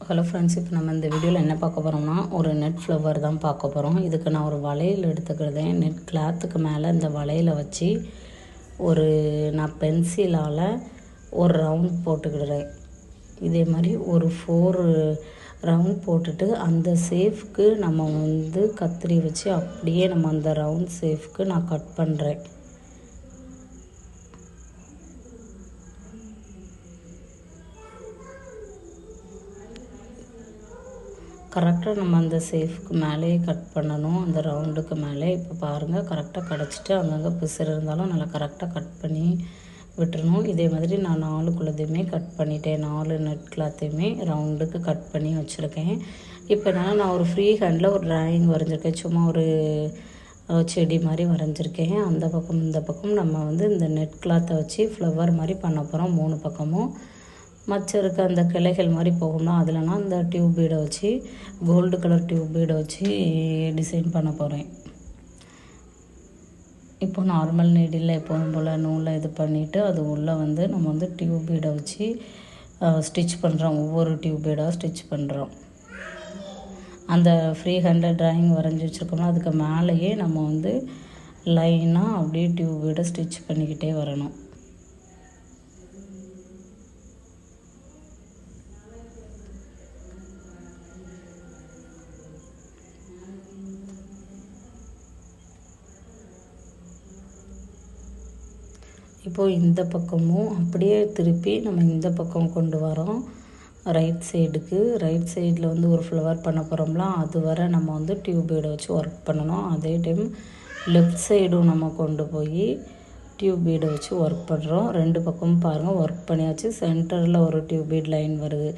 Hello friends, இப்போ நம்ம இந்த வீடியோவில் என்ன பார்க்க போகிறோம்னா ஒரு நெட் ஃப்ளவர் தான் பார்க்க போகிறோம். இதுக்கு நான் ஒரு வளையல் எடுத்துக்கிறதேன். நெட் கிளாத்துக்கு மேலே இந்த வளையலை வச்சு நான் பென்சிலால் ஒரு ரவுண்ட் போட்டுக்கிடுறேன். இதே மாதிரி ஒரு 4 ரவுண்ட் போட்டுட்டு அந்த ஷேஃப்க்கு நம்ம கத்திரி வச்சு அப்படியே நம்ம அந்த ரவுண்ட் ஷேஃப்க்கு நான் கட் பண்ணுறேன். கரெக்டாக நம்ம அந்த ஷேஃப்க்கு மேலேயே கட் பண்ணணும், அந்த ரவுண்டுக்கு மேலே. இப்போ பாருங்கள், கரெக்டாக கிடச்சிட்டு அங்கங்கே பிசுறு இருந்தாலும் நல்லா கரெக்டாக கட் பண்ணி விட்டுறணும். இதே மாதிரி நான் 4 குள்ளதையுமே கட் பண்ணிட்டேன். 4 நெட் கிளாத்தையுமே ரவுண்டுக்கு கட் பண்ணி வச்சுருக்கேன். இப்போ நான் ஒரு ஃப்ரீ ஹேண்டில் ஒரு டிராயிங் வரைஞ்சிருக்கேன். சும்மா ஒரு செடி மாதிரி வரைஞ்சிருக்கேன். அந்த பக்கம் இந்த பக்கம் நம்ம இந்த நெட் கிளாத்தை வச்சு ஃப்ளவர் மாதிரி பண்ண போகிறோம். 3 பக்கமும் மச்சம் இருக்க அந்த கிளைகள் மாதிரி போகும்னா அதில்னா அந்த டியூப் பீடை வச்சு கோல்டு கலர் டியூப் பீடை வச்சு டிசைன் பண்ண போகிறேன். இப்போ நார்மல் நீடில் எப்போதும் போல் நூலை இது பண்ணிவிட்டு அது உள்ளே நம்ம டியூப் பீடை வச்சு ஸ்டிச் பண்ணுறோம். ஒவ்வொரு டியூப் பீடாக ஸ்டிச் பண்ணுறோம். அந்த ஃப்ரீ ஹேண்டில் டிராயிங் வரைஞ்சி வச்சுருக்கோம்னா அதுக்கு மேலேயே நம்ம லைனாக அப்படியே டியூப் பீடை ஸ்டிச் பண்ணிக்கிட்டே வரணும். இப்போது இந்த பக்கமும் அப்படியே திருப்பி நம்ம இந்த பக்கம் கொண்டு வரோம். ரைட் சைடுக்கு ரைட் சைடில் ஒரு ஃப்ளவர் பண்ண போகிறோம்ல, அது வரை நம்ம டியூப் பீடை வச்சு ஒர்க் பண்ணணும். அதே டைம் லெஃப்ட் சைடும் நம்ம கொண்டு போய் டியூப் பீடை வச்சு ஒர்க் பண்ணுறோம். 2 பக்கமும் பாருங்கள் ஒர்க் பண்ணியாச்சு. சென்டரில் ஒரு டியூப் பீட் லைன் வருது.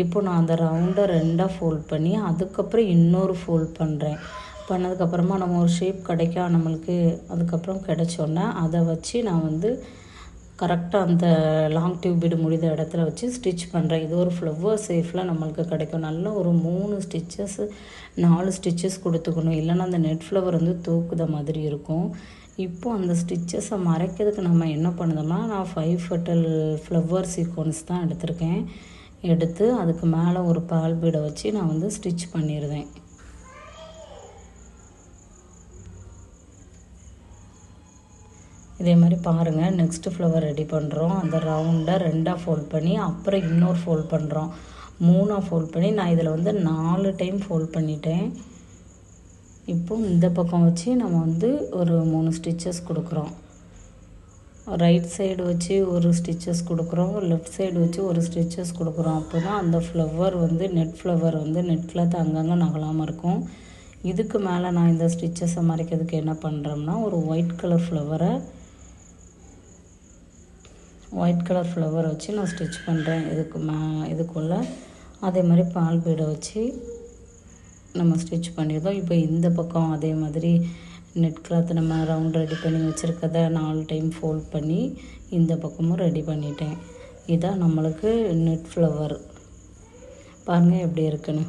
இப்போ நான் அந்த ரவுண்டை 2ஆக ஃபோல்ட் பண்ணி அதுக்கப்புறம் இன்னொரு ஃபோல்ட் பண்ணுறேன். பண்ணதுக்கப்புறமா நம்ம ஒரு ஷேப் கிடைக்கும் நம்மளுக்கு. அதுக்கப்புறம் கிடைச்சோன்னே அதை வச்சு நான் கரெக்டாக அந்த லாங் டியூப் பீடு முடிந்த இடத்துல வச்சு ஸ்டிச் பண்ணுறேன். இது ஒரு ஃப்ளவர் ஷேஃபில் நம்மளுக்கு கிடைக்கும். நல்லா ஒரு 3 ஸ்டிச்சஸ் 4 ஸ்டிச்சஸ் கொடுத்துக்கணும், இல்லைன்னா அந்த நெட் ஃப்ளவர் தூக்குத மாதிரி இருக்கும். இப்போது அந்த ஸ்டிச்சஸை மறைக்கிறதுக்கு நம்ம என்ன பண்ணுதோம்னா, நான் 5 பெட்டல் ஃப்ளவர் சீக்வன்ஸ் தான் எடுத்திருக்கேன். எடுத்து அதுக்கு மேலே ஒரு பால் பீடை வச்சு நான் ஸ்டிச் பண்ணிடுவேன். இதே மாதிரி பாருங்கள், நெக்ஸ்ட்டு ஃப்ளவர் ரெடி பண்ணுறோம். அந்த ரவுண்டை 2ஆக ஃபோல்ட் பண்ணி அப்புறம் இன்னொரு ஃபோல்ட் பண்ணுறோம். 3ஆக ஃபோல்ட் பண்ணி நான் இதில் 4 டைம் ஃபோல்ட் பண்ணிட்டேன். இப்போது இந்த பக்கம் வச்சு நம்ம ஒரு 3 ஸ்டிச்சஸ் கொடுக்குறோம். ரைட் சைடு வச்சு ஒரு ஸ்டிச்சஸ் கொடுக்குறோம், லெஃப்ட் சைடு வச்சு ஒரு ஸ்டிச்சஸ் கொடுக்குறோம். அப்போ தான் அந்த flower net flower net cloth அங்கங்கே நகலாமல் இருக்கும். இதுக்கு மேலே நான் இந்த ஸ்டிச்சஸை மறைக்கிறதுக்கு என்ன பண்ணுறோம்னா, ஒரு ஒயிட் கலர் ஃப்ளவரை வச்சு நான் ஸ்டிச் பண்ணுறேன். இதுக்குள்ளே அதே மாதிரி பால் பீடை வச்சு நம்ம ஸ்டிச் பண்ணிடுறோம். இப்போ இந்த பக்கம் அதே மாதிரி நெட் கிளாத் நம்ம ரவுண்ட் ரெடி பண்ணி வச்சுருக்கத 4 டைம் ஃபோல்ட் பண்ணி இந்த பக்கமும் ரெடி பண்ணிட்டேன். இதான் நம்மளுக்கு நெட் ஃப்ளவர். பாருங்கள் எப்படி இருக்குன்னு.